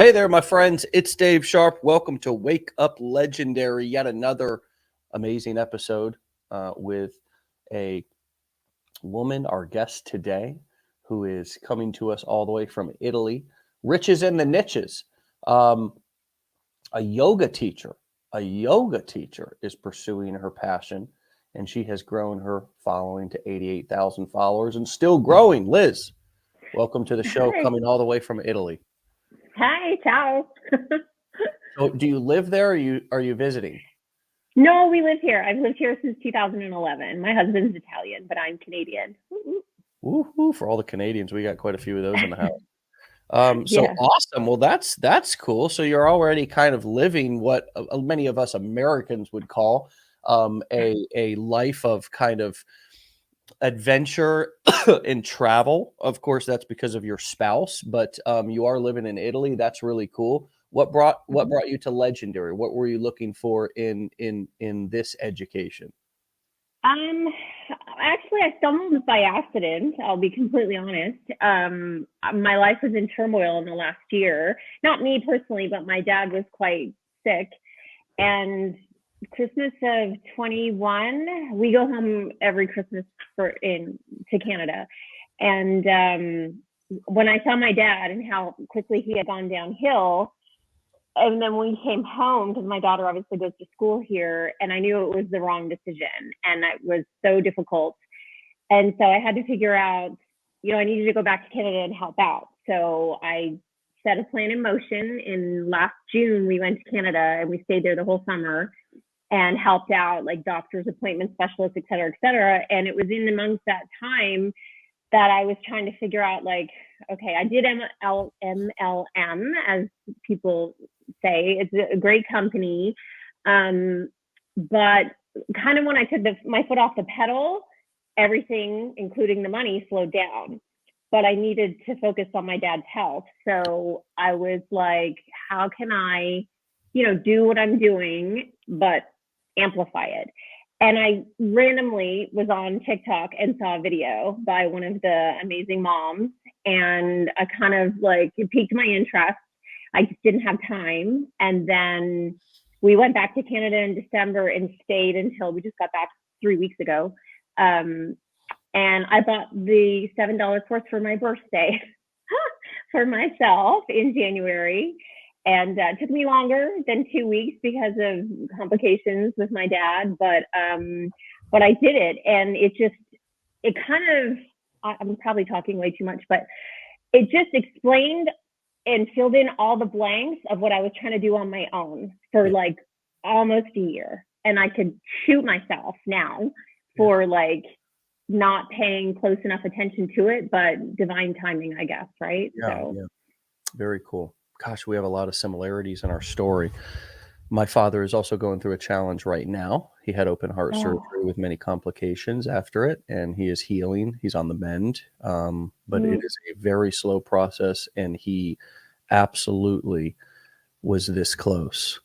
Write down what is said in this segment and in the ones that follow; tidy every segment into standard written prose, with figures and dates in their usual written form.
Hey there, my friends. It's Dave Sharpe. Welcome to Wake Up Legendary, yet another amazing episode with a woman, our guest today, who is coming to us all the way from Italy. Riches in the niches. Um, a yoga teacher. A yoga teacher is pursuing her passion, and she has grown her following to 88,000 followers and still growing. Liz, welcome to the show, Hi. coming all the way from Italy. Hi, ciao. So, do you live there, or are you visiting? No, we live here. I've lived here since 2011. My husband's Italian, but I'm Canadian. Woohoo! For all the Canadians, we got quite a few of those in the house. So Yeah. awesome. Well, that's cool. So you're already kind of living what many of us Americans would call a life of kind of adventure and travel. Of course, that's because of your spouse, but you are living in Italy. That's really cool. What brought you to Legendary? What were you looking for in this education? Um, Actually, I stumbled by accident. I'll be completely honest. My life was in turmoil in the last year. Not me personally, but my dad was quite sick. And Christmas of 21, we go home every Christmas to Canada. And when I saw my dad and how quickly he had gone downhill, and then we came home because my daughter obviously goes to school here, and I knew it was the wrong decision, and it was so difficult. And so I had to figure out, I needed to go back to Canada and help out. So I set a plan in motion. In last June, we went to Canada and we stayed there the whole summer and helped out like doctors, appointment specialists, et cetera, et cetera. And it was in amongst that time that I was trying to figure out, like, okay, I did MLM, as people say. It's a great company. But kind of when I took my foot off the pedal, everything, including the money, slowed down. But I needed to focus on my dad's health. So I was like, how can I, do what I'm doing, but amplify it? And I randomly was on TikTok and saw a video by one of the amazing moms. And I kind of like, it piqued my interest. I just didn't have time. And then we went back to Canada in December and stayed until we just got back 3 weeks ago. And I bought the $7 course for my birthday for myself in January. And it took me longer than 2 weeks because of complications with my dad, but I did it, and it kind of, I'm probably talking way too much, but it just explained and filled in all the blanks of what I was trying to do on my own for like almost a year, and I could shoot myself now for like not paying close enough attention to it, but divine timing, I guess, right? Yeah. Very cool. Gosh, we have a lot of similarities in our story. My father is also going through a challenge right now. He had open heart surgery with many complications after it, and he is healing. He's on the mend, but it is a very slow process, and he absolutely was this close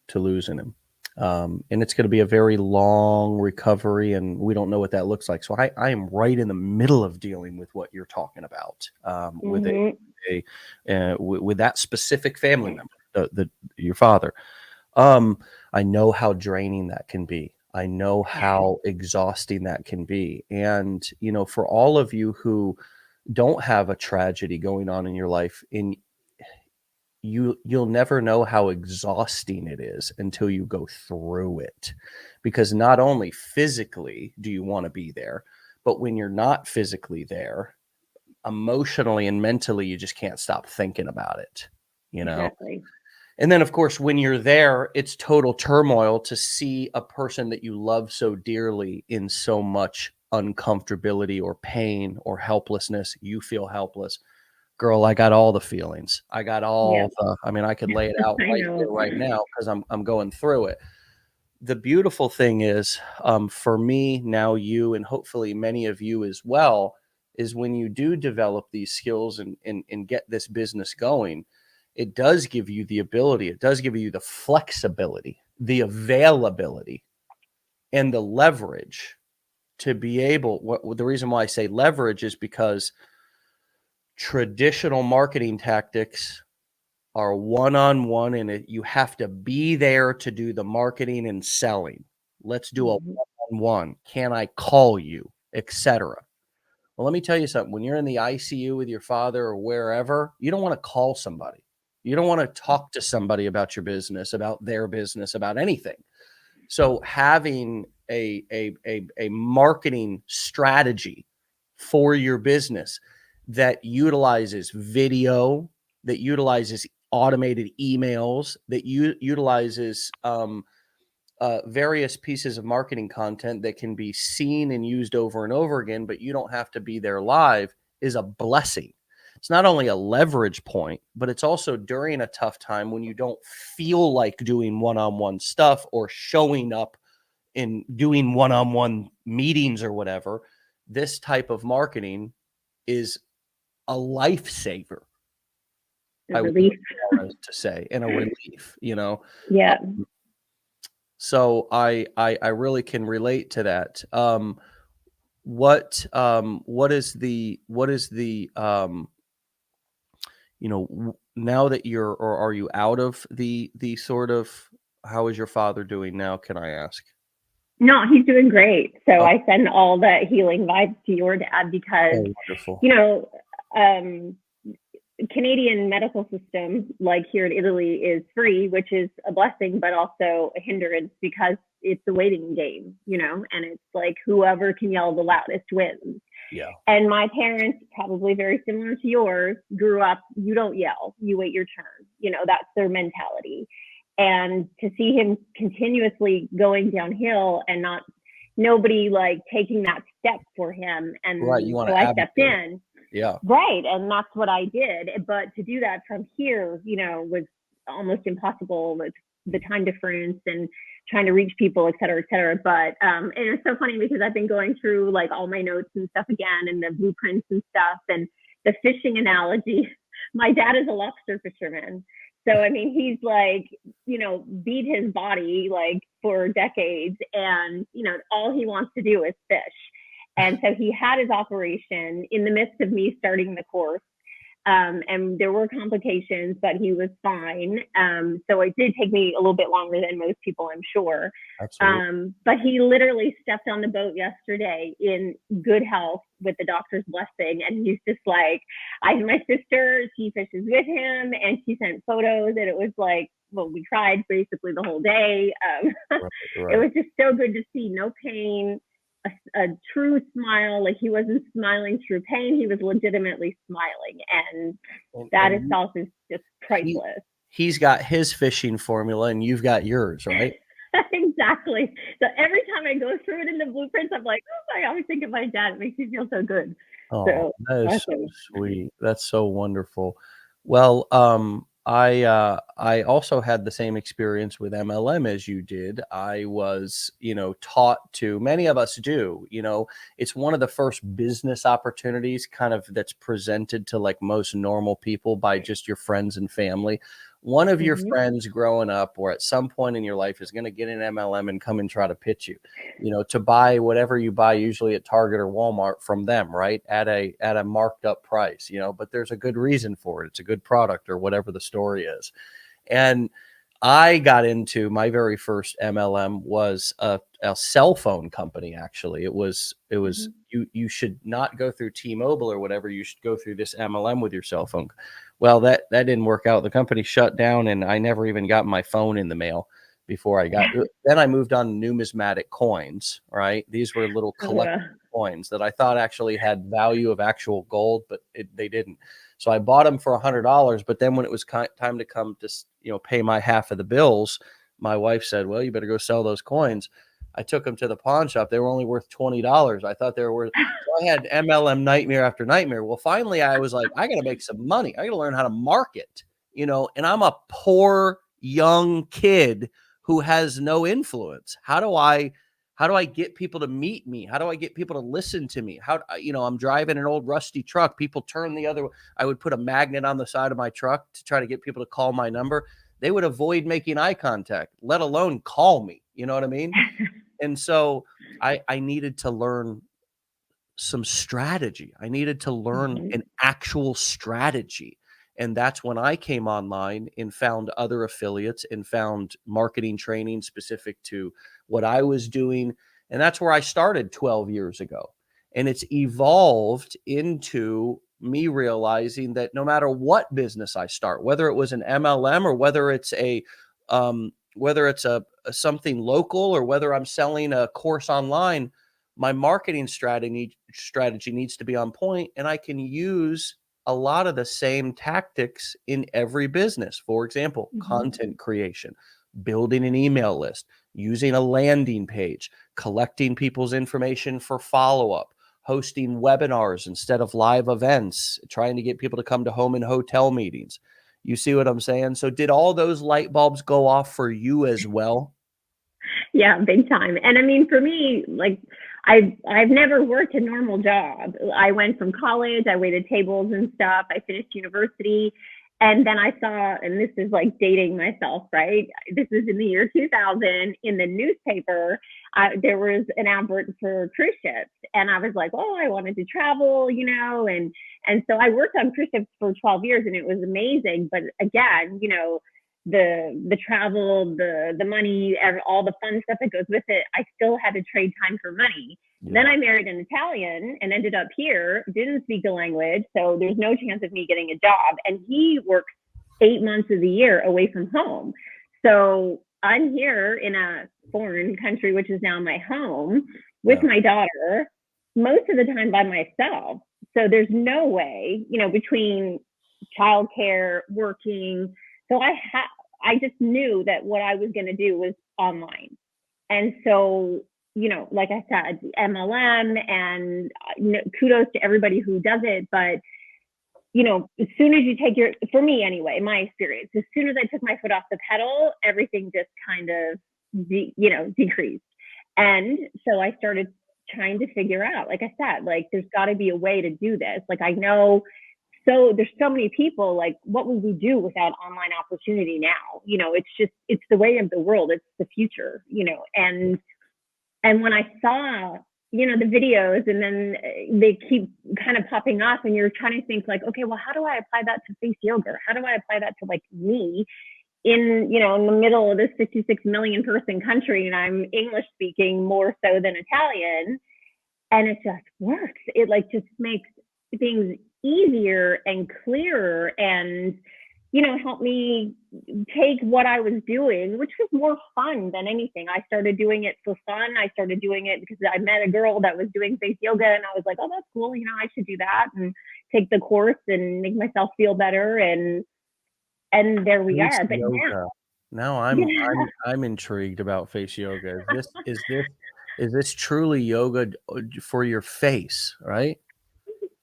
to losing him. And it's going to be a very long recovery, and we don't know what that looks like. So I am right in the middle of dealing with what you're talking about, with that specific family member, your father. I know how draining that can be. I know how exhausting that can be. And, for all of you who don't have a tragedy going on in your life, you'll never know how exhausting it is until you go through it. Because not only physically do you want to be there, but when you're not physically there, emotionally and mentally, you just can't stop thinking about it, Exactly. And then, of course, when you're there, it's total turmoil to see a person that you love so dearly in so much uncomfortability or pain or helplessness. You feel helpless. Girl, I got all the feelings. I got all I could lay it out I right know. here, right now, because I'm going through it. The beautiful thing is, for me, now you, and hopefully many of you as well, is when you do develop these skills and get this business going, it does give you the ability, it does give you the flexibility, the availability, and the leverage to be able, the reason why I say leverage is because traditional marketing tactics are one-on-one, and you have to be there to do the marketing and selling. Let's do a Mhm. one-on-one. Can I call you, etc. Well, let me tell you something. When you're in the ICU with your father or wherever, you don't want to call somebody. You don't want to talk to somebody about your business, about their business, about anything. So having a marketing strategy for your business that utilizes video, that utilizes automated emails, that utilizes various pieces of marketing content that can be seen and used over and over again, but you don't have to be there live, is a blessing. It's not only a leverage point, but it's also during a tough time when you don't feel like doing one-on-one stuff or showing up and doing one-on-one meetings or whatever. This type of marketing is a lifesaver, The I would go relief. as far as to say, and a relief, you know. Yeah. So I really can relate to that. What is the now that you're, or are you out of the sort of, how is your father doing now, can I ask? No, he's doing great. So Oh, I send all the healing vibes to your dad because, oh, wonderful. you know, um, Canadian medical system, like here in Italy, is free, which is a blessing, but also a hindrance because it's a waiting game, and it's like whoever can yell the loudest wins. Yeah. And my parents, probably very similar to yours, grew up, you don't yell, you wait your turn. That's their mentality. And to see him continuously going downhill and nobody like taking that step for him. Right. You And want so to I stepped advocate. in. Yeah. Right. And that's what I did. But to do that from here, was almost impossible with the time difference and trying to reach people, et cetera, et cetera. But and it's so funny because I've been going through like all my notes and stuff again and the blueprints and stuff and the fishing analogy. My dad is a lobster fisherman. So I mean he's like, beat his body like for decades and all he wants to do is fish. And so he had his operation in the midst of me starting the course. And there were complications, but he was fine. So it did take me a little bit longer than most people, I'm sure. Absolutely. But he literally stepped on the boat yesterday in good health with the doctor's blessing. And he's just like, my sister, she fishes with him and she sent photos and it was like, well, we cried basically the whole day. Right. It Right. was just so good to see no pain, a true smile. Like he wasn't smiling through pain, he was legitimately smiling, and that And itself is just he priceless. he's got his fishing formula and you've got yours, right? Exactly. So every time I go through it in the blueprints, I'm like, oh, I always think of my dad. It makes me feel so good. Oh, So that is so awesome. sweet. That's so wonderful. Well, I also had the same experience with MLM as you did. I was, taught to, many of us do, it's one of the first business opportunities kind of that's presented to like most normal people by just your friends and family. One of your Mm-hmm. friends growing up or at some point in your life is going to get an MLM and come and try to pitch you, to buy whatever you buy, usually at Target or Walmart, from them, right? At a marked up price, but there's a good reason for it. It's a good product or whatever the story is. And I got into my very first MLM was a cell phone company. Actually, it was Mm-hmm. you should not go through T-Mobile or whatever. You should go through this MLM with your cell phone. Well, that didn't work out. The company shut down, and I never even got my phone in the mail before I got. Then I moved on to numismatic coins. Right, these were little collectible coins that I thought actually had value of actual gold, but they didn't. So I bought them for $100. But then when it was time to come to pay my half of the bills, my wife said, "Well, you better go sell those coins." I took them to the pawn shop. They were only worth $20. I thought they were worth. So I had MLM nightmare after nightmare. Well, finally, I was like, I got to make some money. I got to learn how to market. And I'm a poor young kid who has no influence. How do I get people to meet me? How do I get people to listen to me? I'm driving an old rusty truck. People turn the other way. I would put a magnet on the side of my truck to try to get people to call my number. They would avoid making eye contact, let alone call me. You know what I mean? And so I needed to learn some strategy. I needed to learn Mm-hmm. an actual strategy. And that's when I came online and found other affiliates and found marketing training specific to what I was doing. And that's where I started 12 years ago. And it's evolved into me realizing that no matter what business I start, whether it was an MLM or whether it's a something local or whether I'm selling a course online, my marketing strategy needs to be on point, and I can use a lot of the same tactics in every business. For example, content creation, building an email list, using a landing page, collecting people's information for follow-up, hosting webinars instead of live events, trying to get people to come to home and hotel meetings. You see what I'm saying? So did all those light bulbs go off for you as well? Yeah, big time. And I mean, for me, like I've never worked a normal job. I went from college, I waited tables and stuff. I finished university, and then I saw, and this is like dating myself, right? This is in the year 2000 in the newspaper. There was an advert for cruise ships, and I was like, oh, I wanted to travel, and so I worked on cruise ships for 12 years, and it was amazing. But again, the travel, the money, and all the fun stuff that goes with it, I still had to trade time for money. Yeah. Then I married an Italian and ended up here, didn't speak the language, so there's no chance of me getting a job. And he works 8 months of the year away from home. So I'm here in a foreign country, which is now my home, with my daughter, most of the time by myself. So there's no way, between childcare, working. So I just knew that what I was going to do was online. And so, like I said, MLM, and kudos to everybody who does it. But, as soon as you take for me anyway, my experience, as soon as I took my foot off the pedal, everything just kind of, decreased. And so I started trying to figure out, like I said, like there's got to be a way to do this. Like I know, so there's so many people, like what would we do without online opportunity now? It's the way of the world. It's the future, and when I saw, the videos, and then they keep kind of popping up, and you're trying to think like, okay, well, how do I apply that to face yoga? How do I apply that to like me in the middle of this 56 million person country, and I'm English speaking more so than Italian, and it just works. It like just makes things easier and clearer, and help me take what I was doing, which was more fun than anything. I started doing it for fun. I started doing it because I met a girl that was doing face yoga, and I was like, oh, that's cool, I should do that and take the course and make myself feel better, and there we Face are. But yoga. Now I'm intrigued about face yoga. Is this truly yoga for your face, right?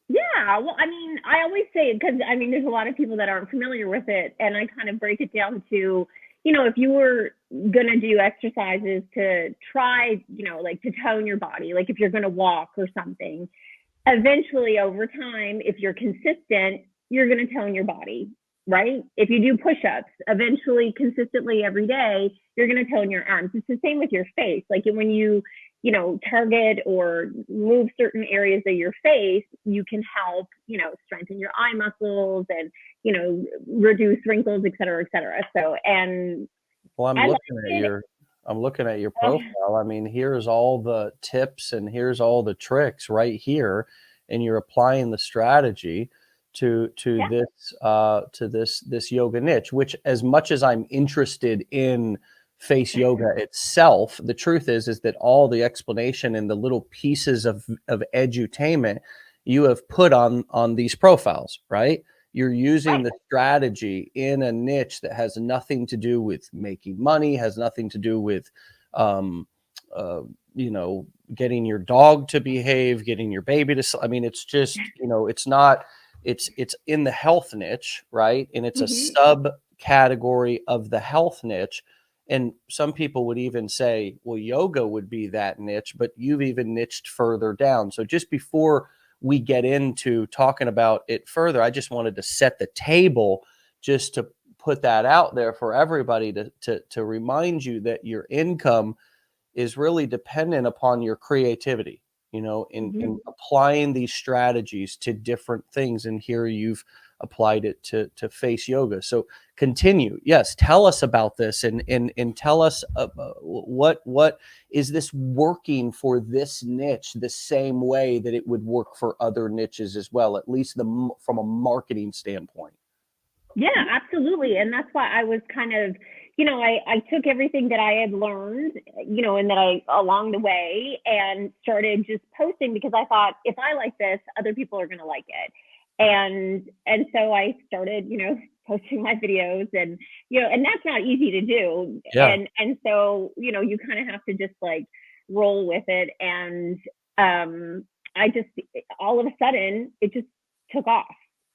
yeah, well, I mean, I always say it because there's a lot of people that aren't familiar with it, and I kind of break it down to, if you were gonna do exercises to try, like to tone your body, like if you're gonna walk or something, eventually over time, if you're consistent, you're gonna tone your body, right? If you do push-ups, eventually, consistently every day, you're gonna tone your arms. It's the same with your face. Like when you target or move certain areas of your face, you can help, strengthen your eye muscles and, reduce wrinkles, et cetera, et cetera. So, and Well, I'm I like looking at it. your profile. I mean, here's all the tips and here's all the tricks right here, and you're applying the strategy to Yeah. this yoga niche, which, as much as I'm interested in face yoga itself, the truth is that all the explanation and the little pieces of edutainment you have put on these profiles, right? You're using Right. the strategy in a niche that has nothing to do with making money, has nothing to do with, um, uh, getting your dog to behave, getting your baby to. I mean, it's just, it's not. It's in the health niche, right? And it's a Mm-hmm. subcategory of the health niche. And some people would even say, well, yoga would be that niche, but you've even niched further down. So just before we get into talking about it further, I just wanted to set the table just to put that out there for everybody to remind you that your income is really dependent upon your creativity. in Mhm. applying these strategies to different things. And here you've applied it to face yoga. So continue. Yes, tell us about this, and tell us what is this working for this niche the same way that it would work for other niches as well, at least from a marketing standpoint. Yeah, absolutely. And that's why I was kind of, I took everything that I had learned, and that I along the way and started just posting because I thought if I like this, other people are going to like it. And so I started, posting my videos and, and that's not easy to do. Yeah. And so, you kind of have to just like roll with it. And I just all of a sudden it just took off.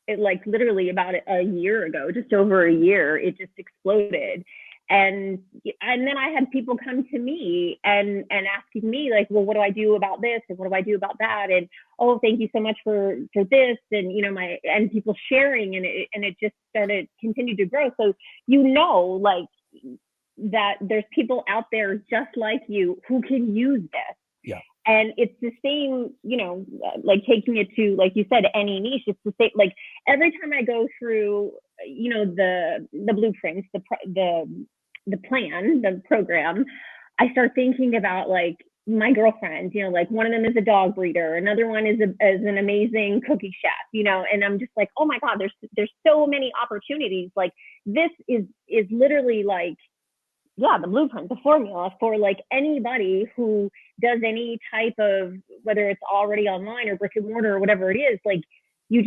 It like literally about a year ago, just over a year, it just exploded. And then I had people come to me and asking me like, well, what do I do about this and what do I do about that? And oh, thank you so much for this. And and people sharing, and it just started continued to grow. So like that there's people out there just like you who can use this. Yeah. And it's the same, like taking it to, like you said, any niche. It's the same. Like every time I go through, the blueprints, the plan, the program, I start thinking about like my girlfriends. Like one of them is a dog breeder, another one is an amazing cookie chef. And I'm just like, oh my god, there's so many opportunities. Like this is literally like, yeah, the blueprint, the formula for like anybody who does any type of, whether it's already online or brick and mortar or whatever it is. Like you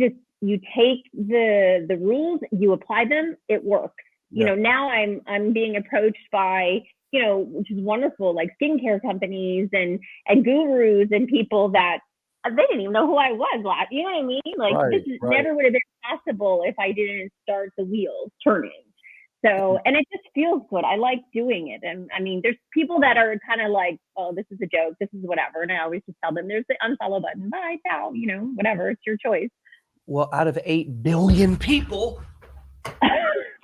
take the rules, you apply them, it works. Yeah. Now I'm being approached by, which is wonderful, like skincare companies and gurus and people that they didn't even know who I was last. You know what I mean? Like this Right. Right. never would have been possible if I didn't start the wheels turning. So, and it just feels good. I like doing it. And I mean, there's people that are kind of like, oh, this is a joke. This is whatever. And I always just tell them there's the unfollow button. Bye, ciao, whatever. It's your choice. Well, out of 8 billion people, 8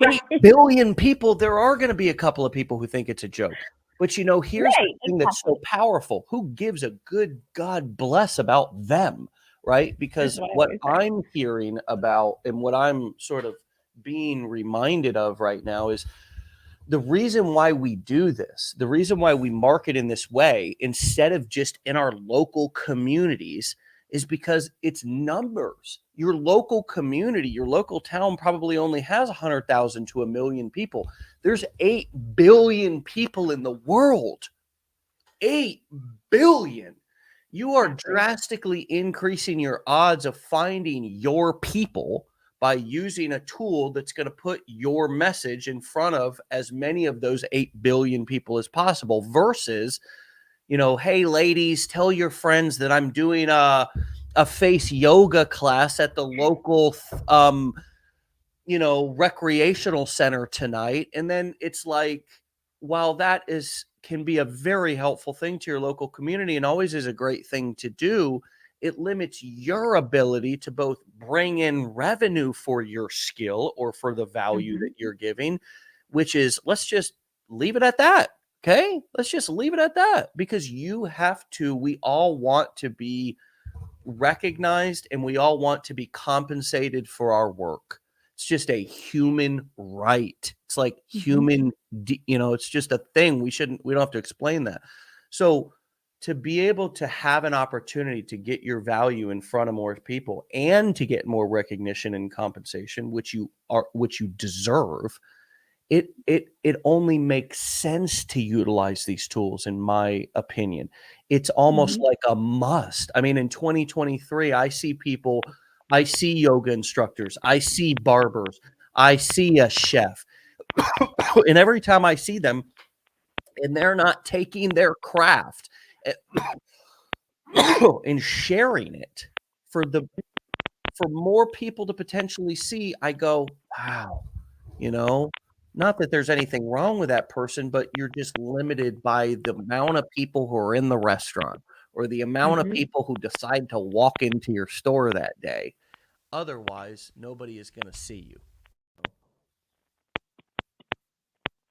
Right. billion people, there are going to be a couple of people who think it's a joke. But here's the Right. thing that's Exactly. so powerful. Who gives a good God bless about them, right? That's Because what I what always say. I'm hearing about and what I'm sort of being reminded of right now is the reason why we do this, the reason why we market in this way instead of just in our local communities is because it's numbers. Your local community, your local town probably only has 100,000 to 1,000,000 people. There's 8 billion people in the world. 8 billion. You are Exactly. drastically increasing your odds of finding your people by using a tool that's going to put your message in front of as many of those 8 billion people as possible versus, hey, ladies, tell your friends that I'm doing a face yoga class at the local, recreational center tonight. And then it's like, while that can be a very helpful thing to your local community and always is a great thing to do, it limits your ability to both bring in revenue for your skill or for the value that Mm-hmm. you're giving, which is, let's just leave it at that. Okay. Let's just leave it at that because we all want to be recognized and we all want to be compensated for our work. It's just a human right. It's like Mm-hmm. it's just a thing. We don't have to explain that. So to be able to have an opportunity to get your value in front of more people and to get more recognition and compensation, which you deserve, it only makes sense to utilize these tools, in my opinion. It's almost Mm-hmm. like a must. I mean, in 2023, I see yoga instructors, I see barbers, I see a chef, and every time I see them, and they're not taking their craft and sharing it for more people to potentially see, I go, wow, you know, not that there's anything wrong with that person, but you're just limited by the amount of people who are in the restaurant or the amount of Mm-hmm. people who decide to walk into your store that day. Otherwise, nobody is going to see you.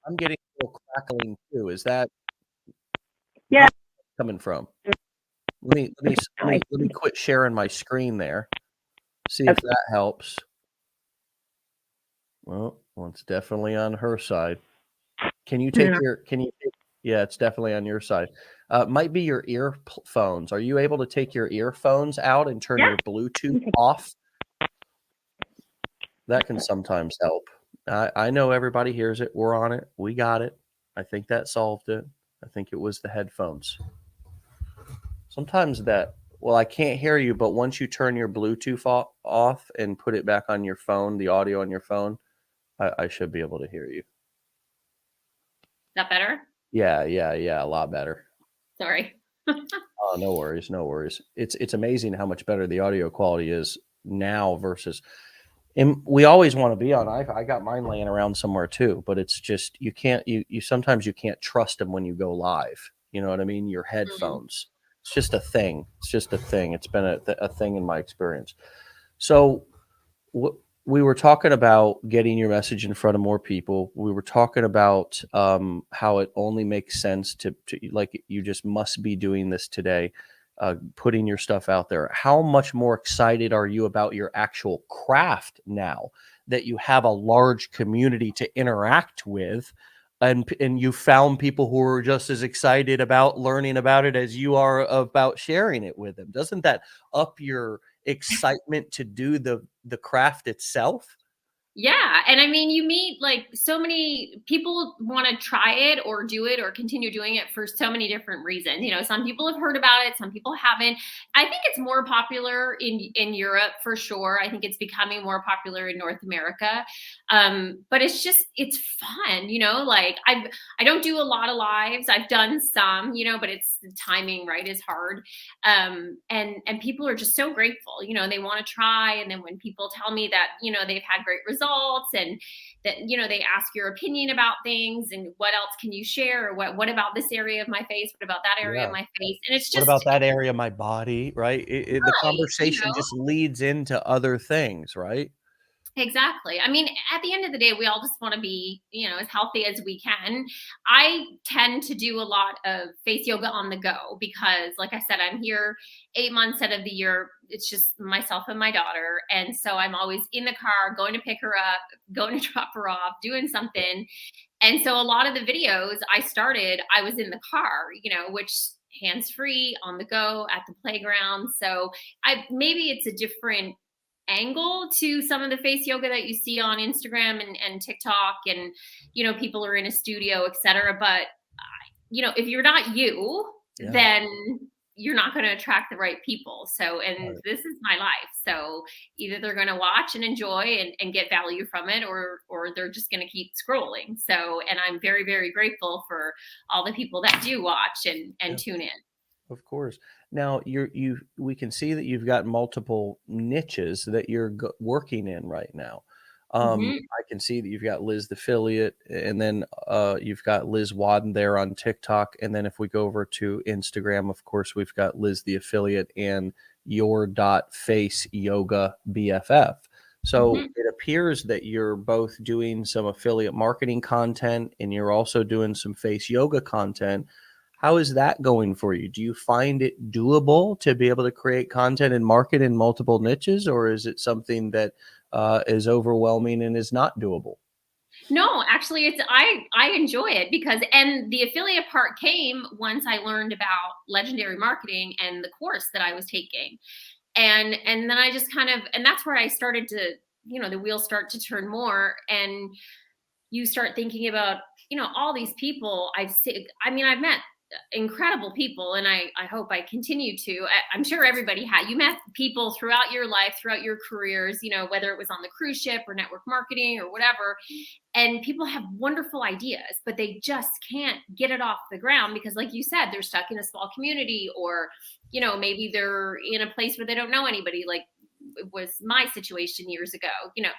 I'm getting a little crackling too. Is that Yeah. where coming from? Now I let me see. quit sharing my screen there. See if Okay. that helps. Well, it's definitely on her side. Can you take yeah, it's definitely on your side. Might be your earphones. Are you able to take your earphones out and turn Yeah. your Bluetooth off? That can sometimes help. I know everybody hears it. We're on it. We got it. I think that solved it. I think it was the headphones. Sometimes that well, I can't hear you, but once you turn your Bluetooth off and put it back on your phone, the audio on your phone, I should be able to hear you. That better? Yeah, a lot better. Sorry. Oh, no worries, no worries. It's amazing how much better the audio quality is now versus and we always want to be on. I got mine laying around somewhere too, but it's just you can't you sometimes you can't trust them when you go live. You know what I mean? Your Mhm. headphones. It's just a thing. It's just a thing. It's been a thing in my experience. So we were talking about getting your message in front of more people. We were talking about how it only makes sense to like you just must be doing this today, putting your stuff out there. How much more excited are you about your actual craft now that you have a large community to interact with? And you found people who are just as excited about learning about it as you are about sharing it with them. Doesn't that up your excitement to do the craft itself? Yeah, and I mean, you meet like so many people want to try it or do it or continue doing it for so many different reasons. You know, some people have heard about it, some people haven't. I think it's more popular in Europe for sure. I think it's becoming more popular in North America. But it's fun, you know, like I don't do a lot of lives. I've done some, you know, but it's the timing, right, is hard. And people are just so grateful, you know, they want to try, and then when people tell me that, you know, they've had great results, and that, you know, they ask your opinion about things, and what else can you share, or what about this area of my face, what about that area of Yeah. my face, and it's What just about that area of my body, right? The right, you conversation know. just leads into other things, right? Exactly. I mean, at the end of the day, we all just want to be, you know, as healthy as we can. I tend to do a lot of face yoga on the go because, like I said, I'm here 8 months out of the year. It's just myself and my daughter. And so I'm always in the car, going to pick her up, going to drop her off, doing Yeah. something. And so a lot of the videos I was in the car, you know, which hands free on the go at the playground. So maybe it's a different angle to some of the face yoga that you see on Instagram and TikTok, and you know, people are in a studio, etc. But you know, if you're not you, Yeah. then you're not going to attract the right people. So, and Right. this is my life. So either they're going to watch and enjoy and get value from it, or they're just going to keep scrolling. So, and I'm very, very grateful for all the people that do watch and Yeah. tune in. Of course. Now we can see that you've got multiple niches that you're working in right now. Hmm. I can see that you've got Liz the affiliate, and then you've got Liz Wadden there on TikTok, and then if we go over to Instagram, of course, we've got Liz the affiliate and your dot face yoga BFF. So Hmm. it appears that you're both doing some affiliate marketing content, and you're also doing some face yoga content. How is that going for you? Do you find it doable to be able to create content and market in multiple niches, or is it something that is overwhelming and is not doable? No, actually, I enjoy it because, and the affiliate part came once I learned about legendary marketing and the course that I was taking, and then I just kind of, and that's where I started to, you know, the wheels start to turn more, and you start thinking about, you know, all these people I've seen. I mean, I've met incredible people, and I hope I continue to. I'm sure everybody had. You met people throughout your life, throughout your careers, you know, whether it was on the cruise ship or network marketing or whatever. And people have wonderful ideas, but they just can't get it off the ground because, like you said, they're stuck in a small community, or, you know, maybe they're in a place where they don't know anybody, like it was my situation years ago, you know.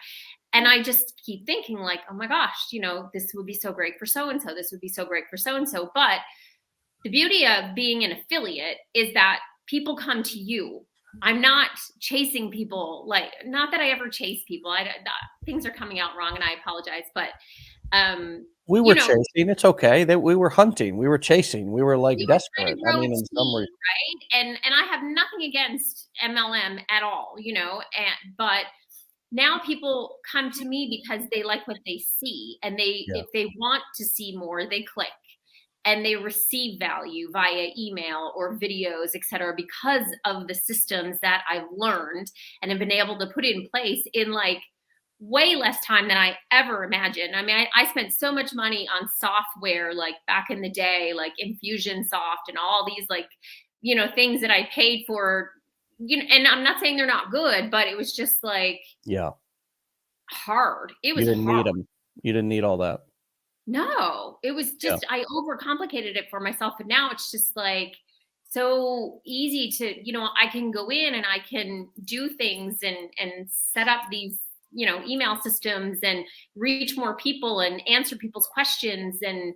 And I just keep thinking, like, oh my gosh, you know, this would be so great for so and so, this would be so great for so and so. But the beauty of being an affiliate is that people come to you. I'm not chasing people, like, not that I ever chase people. Things are coming out wrong and I apologize, but um We you were know, chasing, it's okay, that we were hunting, we were chasing, we were, like, we were trying desperate. to I grow a mean, in some team, re right? And I have nothing against MLM at all, but now people come to me because they like what they see, and Yeah, if they want to see more, they click and they receive value via email or videos, et cetera, because of the systems that I've learned and have been able to put in place in like way less time than I ever imagined. I mean, I spent so much money on software like back in the day, like Infusionsoft and all these like, things that I paid for, and I'm not saying they're not good, but it was just like yeah, hard. It you was didn't hard. need them. You didn't need all that. No, it was Yeah, just I overcomplicated it for myself, and now it's just like so easy to, I can go in and I can do things and set up these, email systems and reach more people and answer people's questions and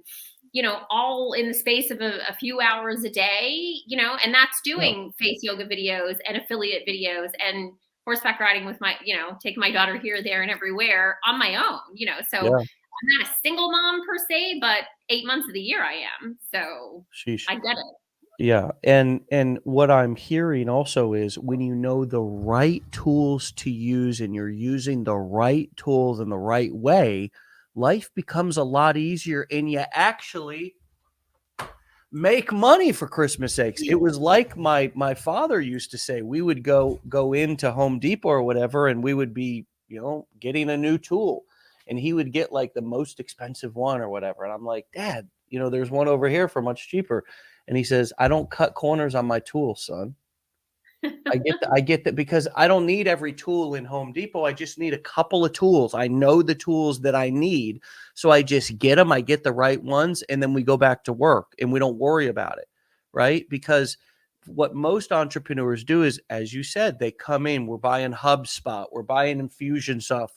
all in the space of a few hours a day, and that's yeah, doing face yoga videos and affiliate videos and horseback riding with my, taking my daughter here, there, and everywhere on my own, so yeah, I'm not a single mom per se, but 8 months of the year I am. So sheesh. I get it. Yeah, and what I'm hearing also is when you know the right tools to use and you're using the right tools in the right way, life becomes a lot easier and you actually make money for Christmas sakes. It was like my father used to say, we would go into Home Depot or whatever, and we would be, getting a new tool. And he would get like the most expensive one or whatever. And I'm like, Dad, there's one over here for much cheaper. And he says, I don't cut corners on my tools, son. I get that because I don't need every tool in Home Depot. I just need a couple of tools. I know the tools that I need. So I just get them. I get the right ones. And then we go back to work and we don't worry about it. Right. Because what most entrepreneurs do is, as you said, they come in, we're buying HubSpot, we're buying Infusionsoft,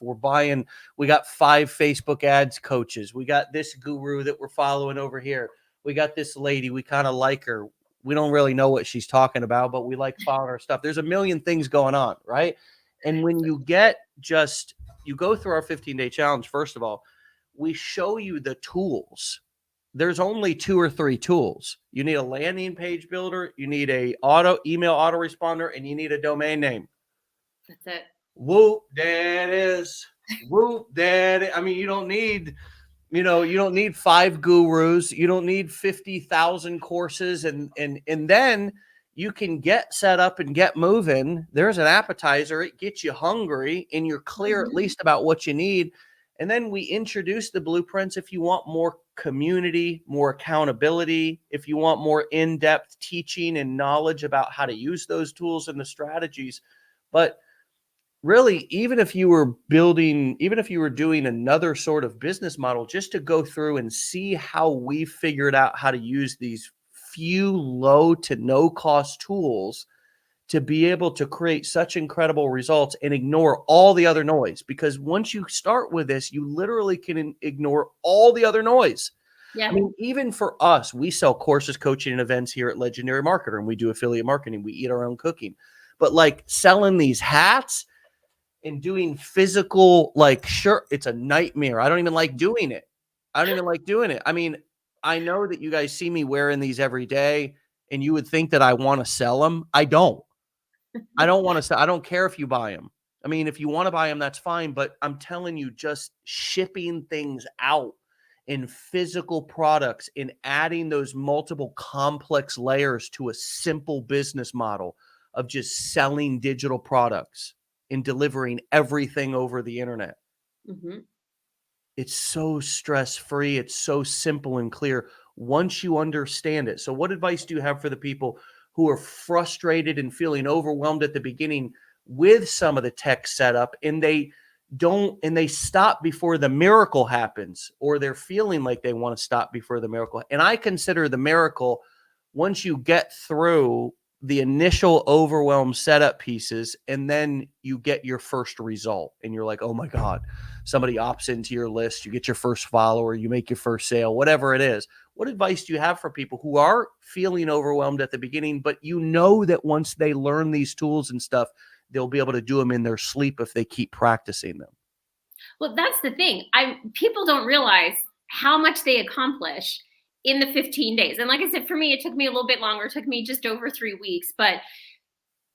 we got 5 Facebook ads coaches. We got this guru that we're following over here. We got this lady. We kind of like her. We don't really know what she's talking about, but we like following her stuff. There's a million things going on, right? And when you go through our 15-day challenge, first of all, we show you the tools. There's only 2 or 3 tools. You need a landing page builder, you need a email autoresponder, and you need a domain name. That's it. Whoop, that is. Whoop, that. I mean, you don't need 5 gurus. You don't need 50,000 courses. And then you can get set up and get moving. There's an appetizer. It gets you hungry and you're clear at least about what you need. And then we introduce the blueprints if you want more community, more accountability, if you want more in-depth teaching and knowledge about how to use those tools and the strategies. But really, even if you were doing another sort of business model, just to go through and see how we figured out how to use these few low to no cost tools to be able to create such incredible results and ignore all the other noise. Because once you start with this, you literally can ignore all the other noise. Yeah. I mean, even for us, we sell courses, coaching, and events here at Legendary Marketer, and we do affiliate marketing. We eat our own cooking. But like selling these hats and doing physical, like, sure, it's a nightmare. I don't even like doing it. I mean, I know that you guys see me wearing these every day and you would think that I want to sell them. I don't. I don't want to sell. I don't care if you buy them. I mean, if you want to buy them, that's fine. But I'm telling you, just shipping things out in physical products and adding those multiple complex layers to a simple business model of just selling digital products and delivering everything over the internet. Mm-hmm. It's so stress-free. It's so simple and clear once you understand it. So what advice do you have for the people who are frustrated and feeling overwhelmed at the beginning with some of the tech setup and they stop before the miracle happens, or they're feeling like they want to stop before the miracle? And I consider the miracle once you get through the initial overwhelm setup pieces and then you get your first result and you're like, oh my God, somebody opts into your list, you get your first follower, you make your first sale, whatever it is. What advice do you have for people who are feeling overwhelmed at the beginning, but you know that once they learn these tools and stuff, they'll be able to do them in their sleep if they keep practicing them? Well, that's the thing. People don't realize how much they accomplish in the 15 days. And like I said, for me, it took me a little bit longer. It took me just over 3 weeks. But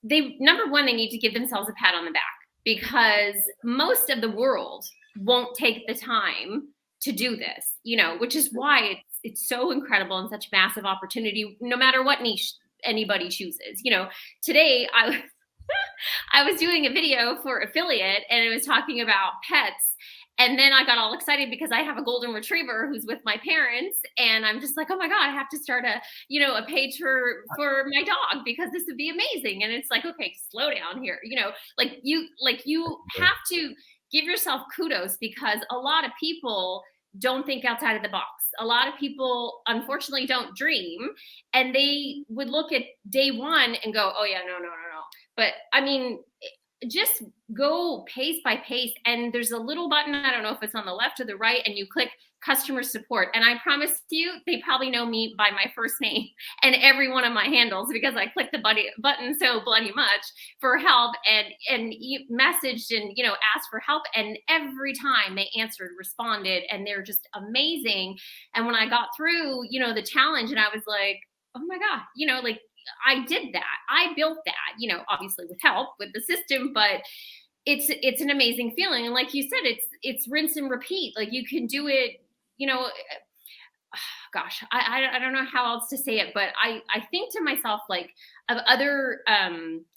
number one, they need to give themselves a pat on the back, because most of the world won't take the time to do this, which is why it's so incredible and such a massive opportunity, no matter what niche anybody chooses. Today I was doing a video for affiliate, and it was talking about pets. And then I got all excited because I have a golden retriever who's with my parents, and I'm just like, oh my God, I have to start a page for my dog, because this would be amazing. And it's like, okay, slow down here. You have to give yourself kudos, because a lot of people don't think outside of the box. A lot of people, unfortunately, don't dream, and they would look at day one and go, oh yeah, no. But I mean, just go pace by pace. And there's a little button, I don't know if it's on the left or the right, and you click customer support. And I promise you, they probably know me by my first name and every one of my handles, because I clicked the button so bloody much for help, and messaged and, asked for help. And every time they answered, responded, and they're just amazing. And when I got through, the challenge, and I was like, oh my God, I did that. I built that, obviously with help with the system, but it's an amazing feeling. And like you said, it's rinse and repeat. Like you can do it, gosh, I don't know how else to say it, but I think to myself, like, of other,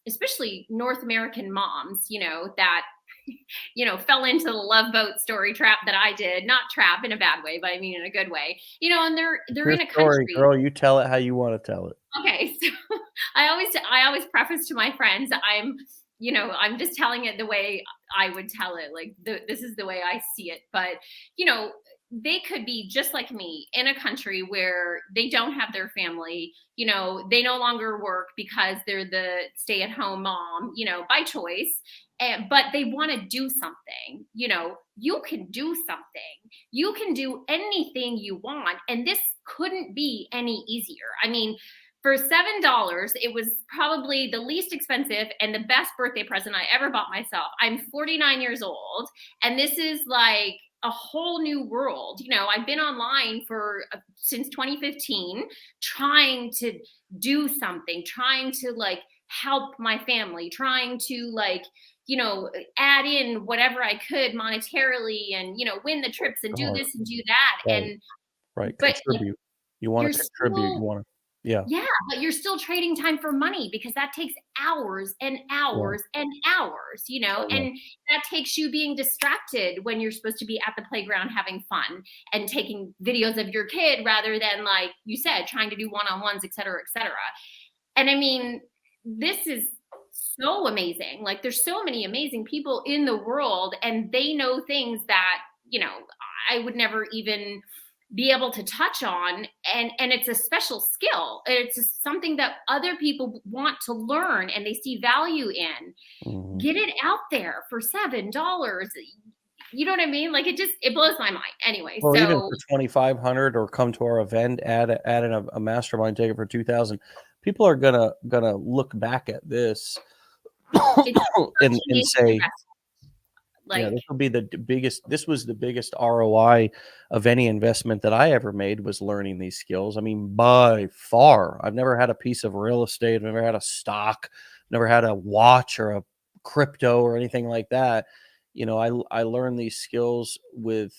especially North American moms, that, fell into the Love Boat story trap that I did, not trap in a bad way, but I mean in a good way, and they're Your in a story, country. girl. You tell it how you want to tell it. Okay, so I always preface to my friends, I'm just telling it the way I would tell it, like this is the way I see it. But they could be just like me in a country where they don't have their family, they no longer work because they're the stay-at-home mom, by choice. But they want to do something. You can do something. You can do anything you want. And this couldn't be any easier. I mean, for $7, it was probably the least expensive and the best birthday present I ever bought myself. I'm 49 years old, and this is like a whole new world. I've been online since 2015, trying to do something, trying to like help my family, trying to like, add in whatever I could monetarily, and, win the trips and do this and do that. Right. And, Right. but Contribute. You want you're to contribute. You still, want to, yeah. yeah, but you're still trading time for money, because that takes hours and hours and hours, and that takes you being distracted when you're supposed to be at the playground having fun and taking videos of your kid, rather than, like you said, trying to do one-on-ones, et cetera, et cetera. And I mean, this is so amazing. Like, there's so many amazing people in the world, and they know things that, I would never even be able to touch on. And it's a special skill. It's something that other people want to learn and they see value in. Mm-hmm. Get it out there for $7. You know what I mean? Like, it blows my mind. Anyway, Well, so even for 2,500, or come to our event, add in a mastermind, take it for 2,000. People are gonna look back at this and say, like, this will be the biggest. This was the biggest ROI of any investment that I ever made, was learning these skills. I mean, by far. I've never had a piece of real estate. I've never had a stock. Never had a watch or a crypto or anything like that. I learned these skills with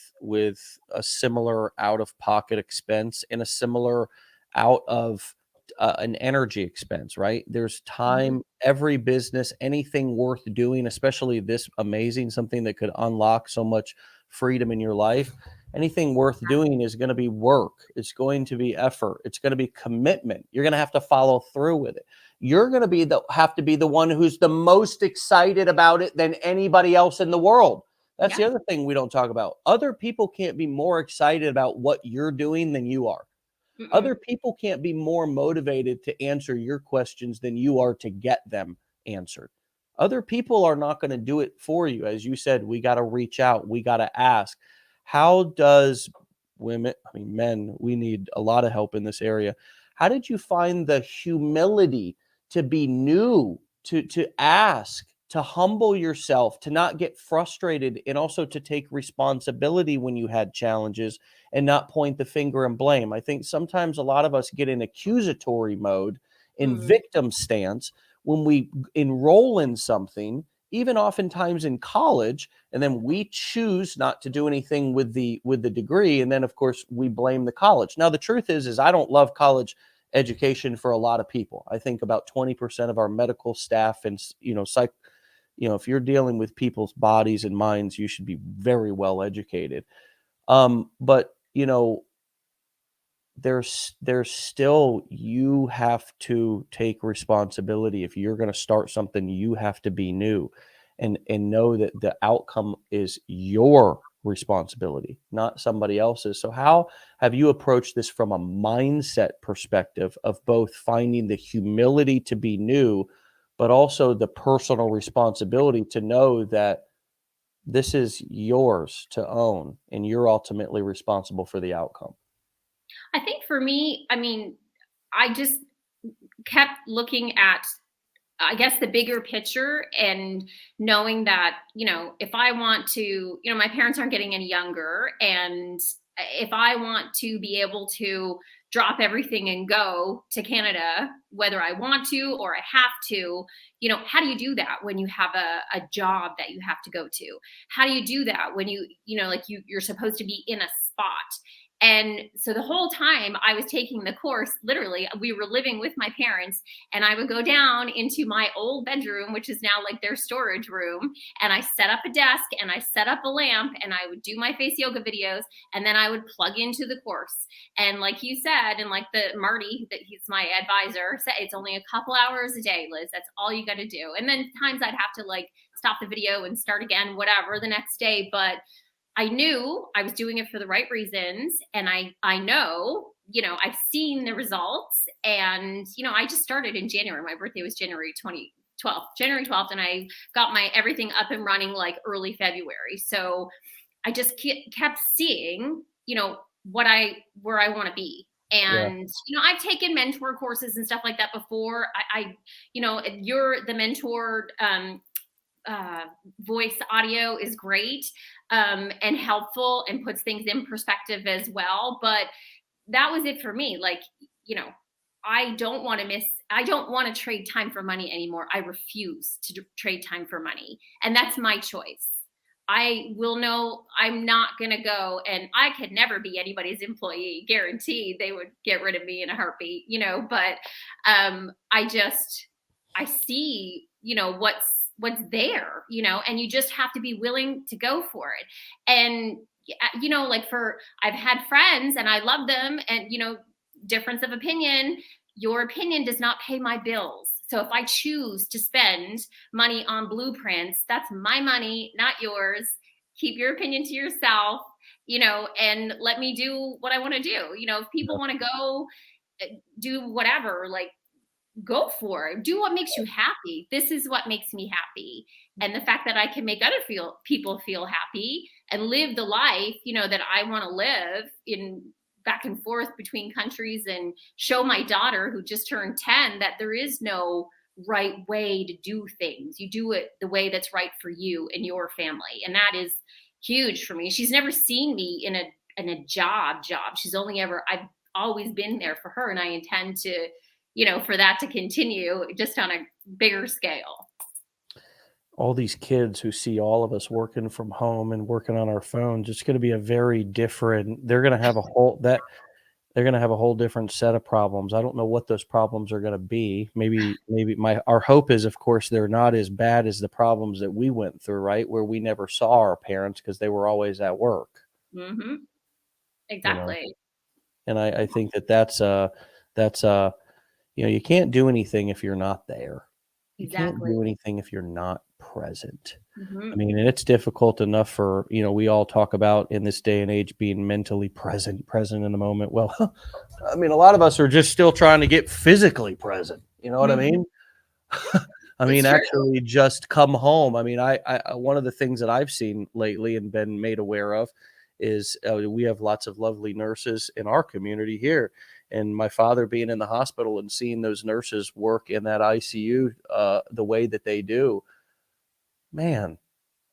a similar out of pocket expense and a similar out of an energy expense, right? There's time, every business, anything worth doing, especially this amazing, something that could unlock so much freedom in your life. Anything worth doing is going to be work. It's going to be effort. It's going to be commitment. You're going to have to follow through with it. You're going to have to be the one who's the most excited about it than anybody else in the world. That's the other thing we don't talk about. Other people can't be more excited about what you're doing than you are. Other people can't be more motivated to answer your questions than you are to get them answered. Other people are not going to do it for you. As you said, we got to reach out. We got to ask. How does men, we need a lot of help in this area. How did you find the humility to be new, to ask, to humble yourself, to not get frustrated, and also to take responsibility when you had challenges and not point the finger and blame. I think sometimes a lot of us get in accusatory mode, in Mm. victim stance when we enroll in something, even oftentimes in college, and then we choose not to do anything with the degree, and then of course we blame the college. Now the truth is I don't love college education for a lot of people. I think about 20% of our medical staff and psych, if you're dealing with people's bodies and minds, you should be very well educated. But there's still, you have to take responsibility. If you're going to start something, you have to be new, and know that the outcome is your responsibility, not somebody else's. So how have you approached this from a mindset perspective of both finding the humility to be new, but also the personal responsibility to know that this is yours to own and you're ultimately responsible for the outcome? I think for me, I mean, I just kept looking at, I guess, the bigger picture, and knowing that, if I want to, my parents aren't getting any younger. And if I want to be able to drop everything and go to Canada, whether I want to or I have to, how do you do that when you have a job that you have to go to? How do you do that when like you're supposed to be in a spot? And so the whole time I was taking the course, literally, we were living with my parents, and I would go down into my old bedroom, which is now like their storage room. And I set up a desk and I set up a lamp and I would do my face yoga videos. And then I would plug into the course. And like you said, and like the Marty, that he's my advisor, said, it's only a couple hours a day, Liz. That's all you got to do. And then times I'd have to like stop the video and start again, whatever, the next day. But I knew I was doing it for the right reasons. And I know, I've seen the results. And, I just started in January. My birthday was January 12th. And I got my everything up and running like early February. So I just kept seeing, where I want to be. Yeah. And, I've taken mentor courses and stuff like that before. You're the mentor, voice audio is great, and helpful and puts things in perspective as well. But that was it for me. Like, I don't want to trade time for money anymore. I refuse to trade time for money. And that's my choice. I will know I'm not going to go, and I could never be anybody's employee. Guaranteed they would get rid of me in a heartbeat, but I see, what's there, and you just have to be willing to go for it. And, like I've had friends and I love them, and, difference of opinion, your opinion does not pay my bills. So if I choose to spend money on blueprints, that's my money, not yours. Keep your opinion to yourself, and let me do what I want to do. If people want to go do whatever, like, go for it. Do what makes you happy. This is what makes me happy. And the fact that I can make other people feel happy and live the life, that I want to live in, back and forth between countries, and show my daughter, who just turned 10, that there is no right way to do things. You do it the way that's right for you and your family. And that is huge for me. She's never seen me in a job. She's I've always been there for her. And I intend to, for that to continue, just on a bigger scale. All these kids who see all of us working from home and working on our phones, it's going to be a very different, they're going to have a whole different set of problems. I don't know what those problems are going to be. Maybe our hope is, of course, they're not as bad as the problems that we went through, right? Where we never saw our parents because they were always at work. Mm-hmm. Exactly. And I think that's you can't do anything if you're not there. You can't Exactly. do anything if you're not present. Mm-hmm. I mean, and it's difficult enough for, we all talk about in this day and age being mentally present in the moment. Well, I mean, a lot of us are just still trying to get physically present. You know what I mean? I mean, It's true. actually just come home. I mean, I one of the things that I've seen lately and been made aware of is we have lots of lovely nurses in our community here. And my father being in the hospital and seeing those nurses work in that ICU the way that they do, man,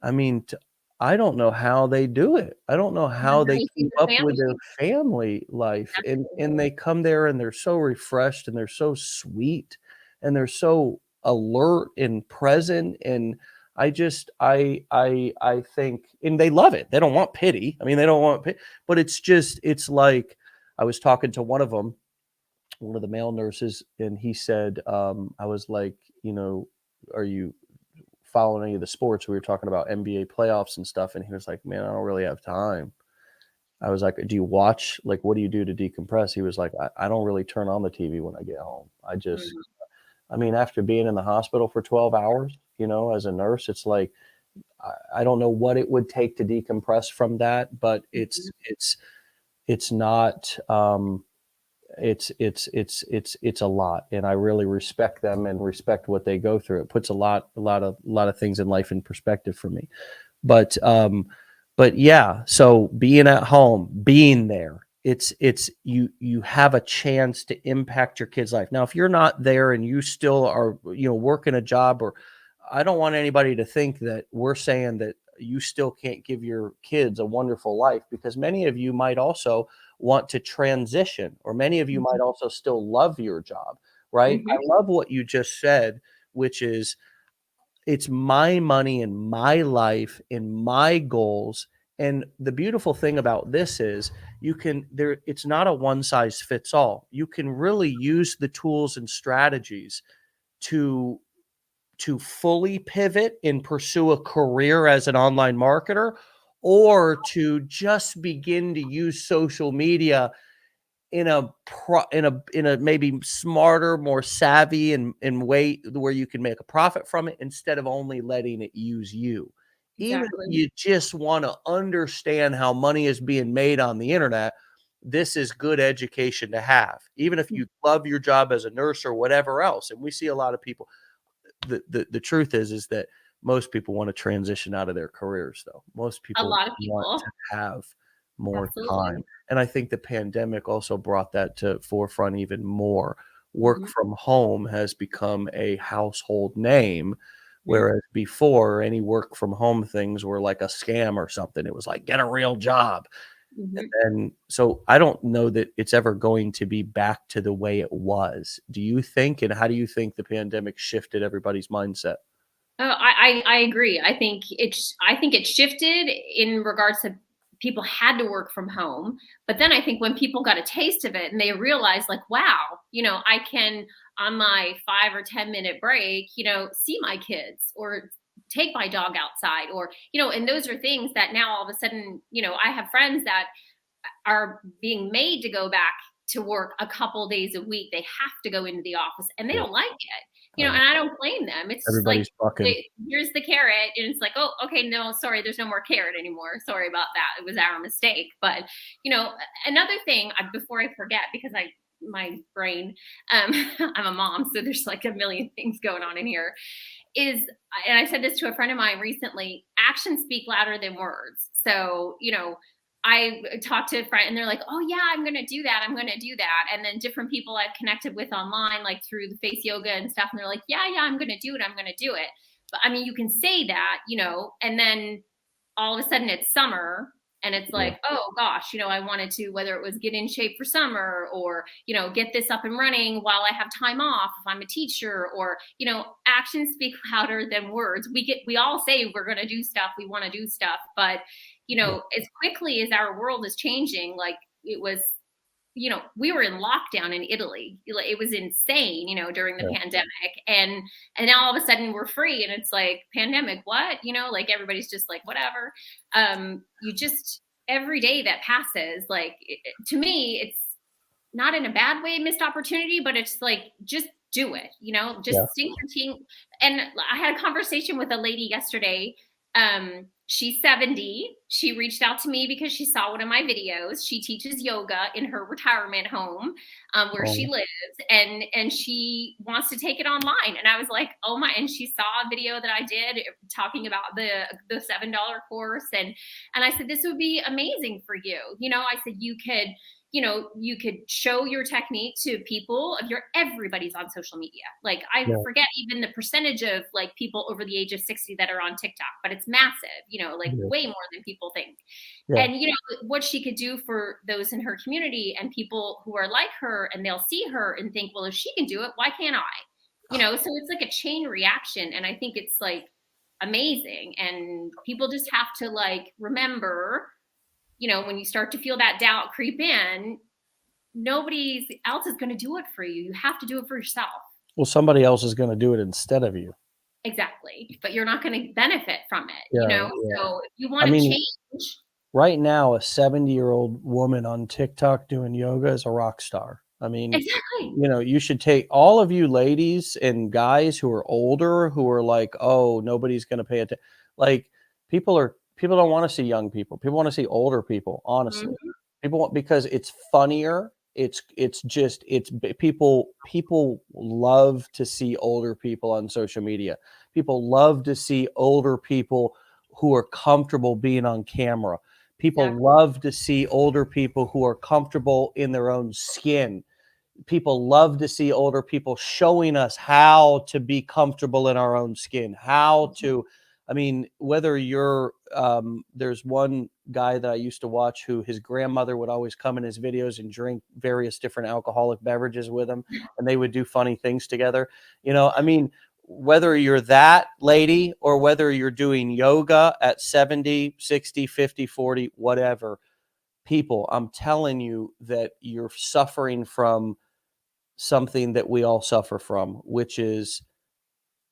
I mean, I don't know how they do it. I don't know And then how they you see keep the up with their family. family life, and they come there and they're so refreshed and they're so sweet and they're so alert and present, and I think, and they love it. They don't want pity. I mean, they don't want pity, but it's like I was talking to one of them, one of the male nurses, and he said, I was like, are you following any of the sports? We were talking about NBA playoffs and stuff, and he was like, "Man, I don't really have time." I was like, "Do you watch? Like, what do you do to decompress?" He was like, "I don't really turn on the TV when I get home. Mhm, I mean, after being in the hospital for 12 hours, as a nurse, it's like I don't know what it would take to decompress from that, but mhm. it's not. It's a lot, and I really respect them and respect what they go through. It puts a lot of things in life in perspective for me. But yeah, so being at home, being there, it's you have a chance to impact your kid's life. Now, if you're not there and you still are, working a job, or I don't want anybody to think that we're saying that you still can't give your kids a wonderful life, because many of you might also want to transition, or many of you Mhm, might also still love your job, right? mhm. I love what you just said, which is it's my money and my life and my goals. And the beautiful thing about this is it's not a one size fits all. You can really use the tools and strategies to fully pivot and pursue a career as an online marketer, or to just begin to use social media in a maybe smarter, more savvy and way where you can make a profit from it, instead of only letting it use you. Even if Exactly. you just want to understand how money is being made on the internet, this is good education to have. Even if you love your job as a nurse or whatever else, and we see a lot of people, the truth is that most people want to transition out of their careers, though. Most A people lot of want people. to have more time. Absolutely. And I think the pandemic also brought that to forefront even more. Work Mhm, from home has become a household name, mhm, whereas before any work from home things were like a scam or something. It was like, get a real job. mhm. And so I don't know that it's ever going to be back to the way it was. Do you think? And how do you think the pandemic shifted everybody's mindset? Oh, I agree. I think it shifted in regards to people had to work from home, but then I think when people got a taste of it and they realized, like, wow, I can, on my 5 or 10 minute break, see my kids or take my dog outside, or and those are things that now all of a sudden, I have friends that are being made to go back to work a couple days a week. They have to go into the office and they Yeah, don't like it, I know. and I don't blame them. It's just like, Everybody's bucking. here's the carrot. And it's like, oh, okay, no, sorry, there's no more carrot anymore. Sorry about that. It was our mistake. But, another thing, before I forget, because my brain, I'm a mom, so there's like a million things going on in here, is, and I said this to a friend of mine recently, actions speak louder than words. So, I talked to a friend and they're like, oh, yeah, I'm going to do that. I'm going to do that. And then different people I've connected with online, like through the face yoga and stuff. And they're like, yeah, I'm going to do it. I'm going to do it. But I mean, you can say that, and then all of a sudden it's summer and it's Yeah, like, oh gosh, I wanted to, whether it was get in shape for summer or, get this up and running while I have time off if I'm a teacher, or, actions speak louder than words. We all say we're going to do stuff, we want to do stuff, but, yeah, as quickly as our world is changing, like it was, we were in lockdown in Italy. It was insane, during the yeah, pandemic. And now all of a sudden we're free and it's like, pandemic, what? Like everybody's just like, whatever. You just, every day that passes, like to me, it's not in a bad way, missed opportunity, but it's like, just do it, just yeah. sink your teeth. And I had a conversation with a lady yesterday. She's 70. She reached out to me because she saw one of my videos. She teaches yoga in her retirement home, where she Um, lives, and she wants to take it online. And I was like, oh my! And she saw a video that I did talking about the $7 course, and I said, this would be amazing for you. I said you could, you could show your technique to people of everybody's on social media. Like I Yeah. forget even the percentage of like people over the age of 60 that are on TikTok, but it's massive, like Yeah. way more than people think. Yeah. And what she could do for those in her community and people who are like her, and they'll see her and think, well, if she can do it, why can't I? So it's like a chain reaction. And I think it's like amazing. And people just have to like remember, when you start to feel that doubt creep in, nobody else is going to do it for you. You have to do it for yourself. Well, somebody else is going to do it instead of you. Exactly. But you're not going to benefit from it, Yeah. So if you want to change. Right now, a 70-year-old woman on TikTok doing yoga is a rock star. I mean, Exactly. you should take all of you ladies and guys who are older, who are like, oh, nobody's going to pay attention. Like people don't want to see young people. People want to see older people, honestly. Mm-hmm. People want, because it's funnier. People love to see older people on social media. People love to see older people who are comfortable being on camera. People Exactly. love to see older people who are comfortable in their own skin. People love to see older people showing us how to be comfortable in our own skin, how to, I mean, whether you're, there's one guy that I used to watch who his grandmother would always come in his videos and drink various different alcoholic beverages with him, and they would do funny things together. I mean, whether you're that lady or whether you're doing yoga at 70, 60, 50, 40, whatever, people, I'm telling you that you're suffering from something that we all suffer from, which is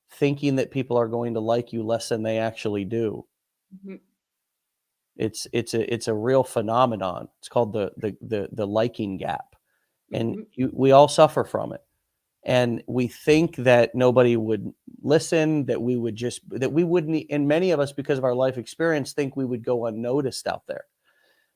thinking that people are going to like you less than they actually do. Mm-hmm. It's a real phenomenon. It's called the liking gap, and Mm-hmm. we all suffer from it. And we think that nobody would listen, that we wouldn't, and many of us, because of our life experience, think we would go unnoticed out there.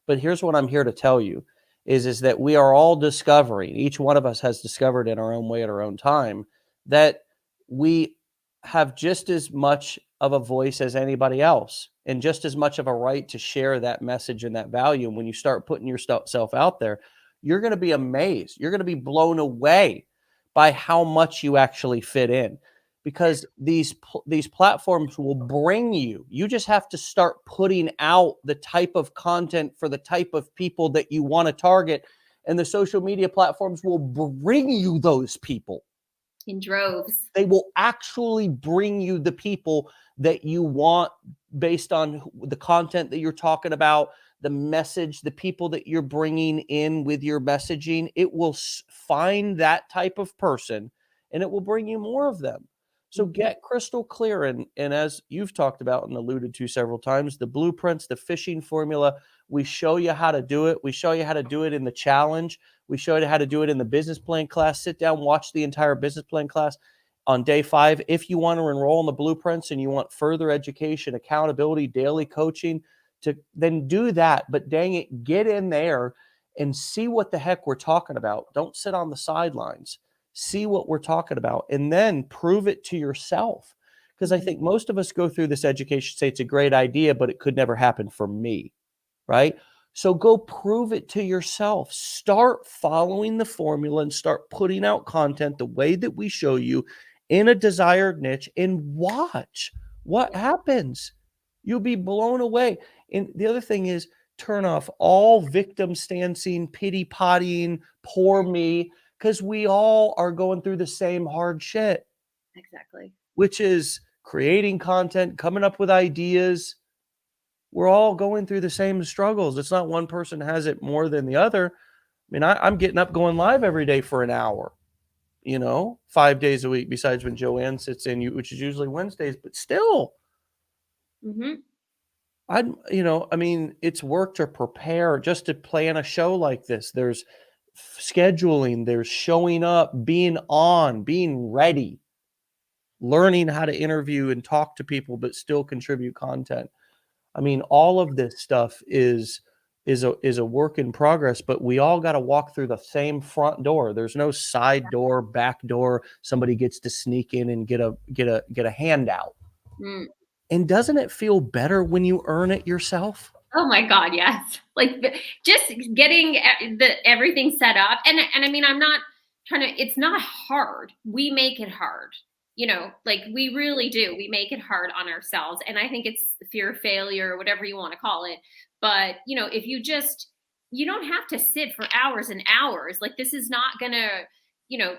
But here's what I'm here to tell you is that we are all discovering, each one of us has discovered in our own way at our own time, that we have just as much of a voice as anybody else and just as much of a right to share that message and that value. And when you start putting yourself out there, you're going to be amazed. You're going to be blown away by how much you actually fit in, because these platforms will bring you. You just have to start putting out the type of content for the type of people that you want to target, and the social media platforms will bring you those people In droves. They will actually bring you the people that you want based on the content that you're talking about, the message, the people that you're bringing in with your messaging. It will find that type of person and it will bring you more of them. So get crystal clear. And as you've talked about and alluded to several times, the blueprints, the fishing formula, we show you how to do it. We show you how to do it in the challenge. We show you how to do it in the business plan class. Sit down, watch the entire business plan class on day 5. If you want to enroll in the blueprints and you want further education, accountability, daily coaching, to then do that. But dang it, get in there and see what the heck we're talking about. Don't sit on the sidelines. See what we're talking about and then prove it to yourself. Because I think most of us go through this education, say it's a great idea, but it could never happen for me, right? So go prove it to yourself. Start following the formula and start putting out content the way that we show you in a desired niche and watch what happens. You'll be blown away. And the other thing is, turn off all victim stancing, pity pottying, poor me, because we all are going through the same hard shit. Exactly. Which is creating content, coming up with ideas. We're all going through the same struggles. It's not one person has it more than the other. I mean, I'm getting up going live every day for an hour, 5 days a week, besides when Joanne sits in, which is usually Wednesdays, but still. I mean, it's work to prepare just to plan a show like this. There's scheduling, there's showing up, being on, being ready, learning how to interview and talk to people, but still contribute content. I mean, all of this stuff is a work in progress, but we all got to walk through the same front door. There's no side door, back door. Somebody gets to sneak in and get a handout. And doesn't it feel better when you earn it yourself? Oh my God, yes. Like just getting everything set up. And I mean, I'm not trying to, it's not hard. We make it hard. Like we really do. We make it hard on ourselves. And I think it's fear of failure, or whatever you want to call it. But, if you don't have to sit for hours and hours. Like this is not going to,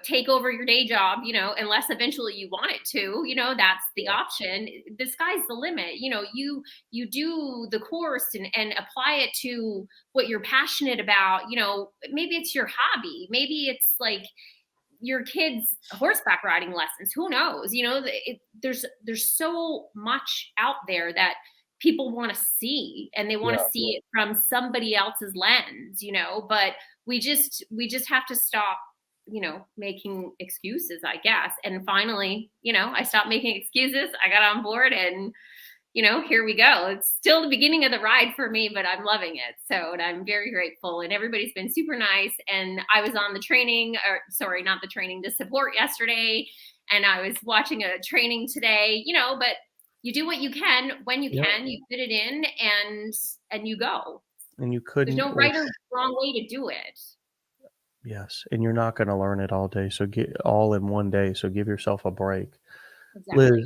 take over your day job, unless eventually you want it to, that's the option. The sky's the limit. You do the course and apply it to what you're passionate about. Maybe it's your hobby. Maybe it's like your kids' horseback riding lessons. Who knows? There's so much out there that people want to see, and they want to see it from somebody else's lens, but we just have to stop making excuses, I guess. And finally, I stopped making excuses. I got on board, and here we go. It's still the beginning of the ride for me, but I'm loving it. So, and I'm very grateful, and everybody's been super nice. And I was on the training, or sorry, not the training, the support yesterday. And I was watching a training today, but you do what you can when you can, you fit it in, and you go. And you couldn't. There's no right or wrong way to do it. Yes. And you're not going to learn it all day. So get all in one day. So give yourself a break. Exactly.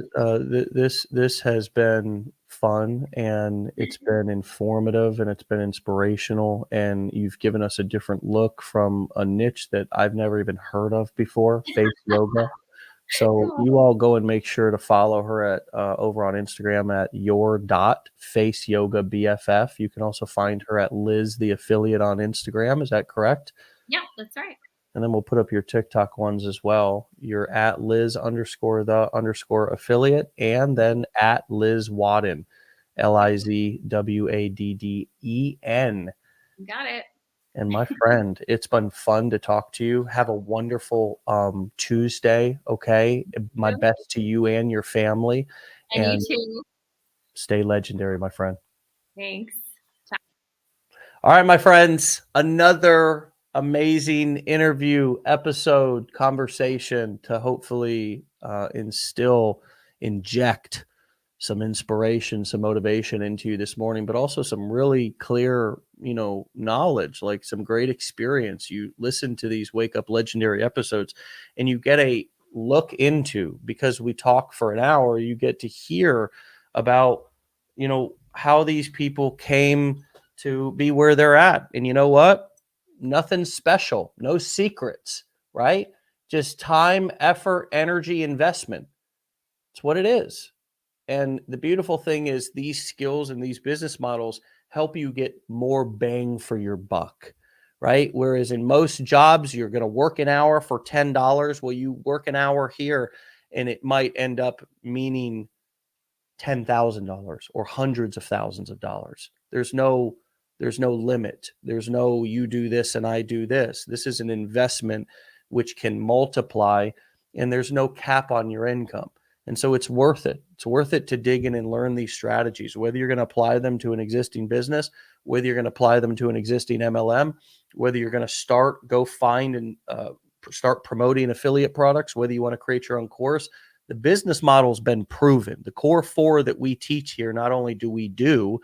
Liz, this has been fun, and it's been informative, and it's been inspirational, and you've given us a different look from a niche that I've never even heard of before, face yoga. So you all go and make sure to follow her at over on Instagram at your.faceyogabff. You can also find her at Liz the Affiliate on Instagram. Is that correct? Yeah, that's right. And then we'll put up your TikTok ones as well. You're at Liz_the_affiliate, and then at Liz Wadden, LIZWADDEN. Got it. And my friend, it's been fun to talk to you. Have a wonderful Tuesday, okay? My best to you and your family. And you too. Stay legendary, my friend. Thanks. All right, my friends, another amazing interview, episode, conversation to hopefully inject some inspiration, some motivation into you this morning, but also some really clear, knowledge, like some great experience. You listen to these Wake Up Legendary episodes and you get a look into, because we talk for an hour, you get to hear about, how these people came to be where they're at. And you know what? Nothing special, no secrets, right? Just time, effort, energy, investment. It's what it is. And the beautiful thing is these skills and these business models help you get more bang for your buck, right? Whereas in most jobs, you're going to work an hour for $10. Well, you work an hour here and it might end up meaning $10,000 or hundreds of thousands of dollars. There's no limit. There's no, you do this and I do this. This is an investment which can multiply, and there's no cap on your income. And so it's worth it. It's worth it to dig in and learn these strategies, whether you're going to apply them to an existing business, whether you're going to apply them to an existing MLM, whether you're going to go find and start promoting affiliate products, whether you want to create your own course. The business model's been proven. The core four that we teach here, not only do we do,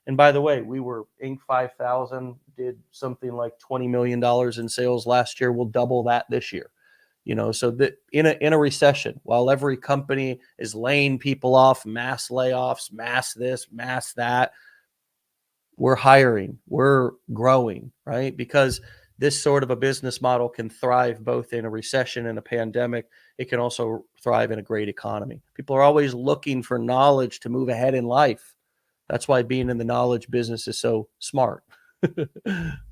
and by the way, we were Inc. 5000, did something like $20 million in sales last year. We'll double that this year. So that in a recession, while every company is laying people off, mass layoffs, mass this, mass that, we're hiring, we're growing, right? Because this sort of a business model can thrive both in a recession and a pandemic. It can also thrive in a great economy. People are always looking for knowledge to move ahead in life. That's why being in the knowledge business is so smart.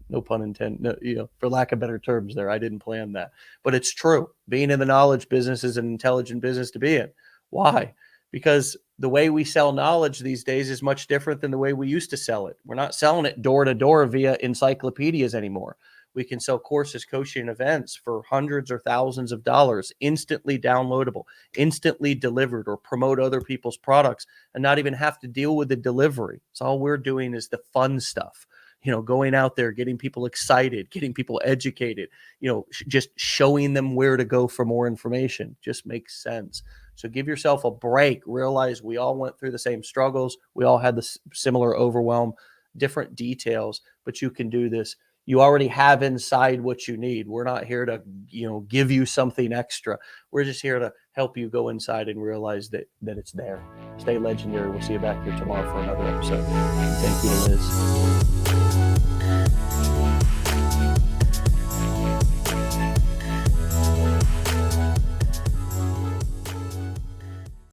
No pun intended, no, for lack of better terms there. I didn't plan that, but it's true. Being in the knowledge business is an intelligent business to be in. Why? Because the way we sell knowledge these days is much different than the way we used to sell it. We're not selling it door to door via encyclopedias anymore. We can sell courses, coaching, events for hundreds or thousands of dollars, instantly downloadable, instantly delivered, or promote other people's products and not even have to deal with the delivery. So all we're doing is the fun stuff. Going out there, getting people excited, getting people educated, just showing them where to go for more information just makes sense. So give yourself a break. Realize we all went through the same struggles. We all had the similar overwhelm. different details, but you can do this. You already have inside what you need. We're not here to, give you something extra. We're just here to help you go inside and realize that it's there. Stay legendary. We'll see you back here tomorrow for another episode. Thank you, Liz.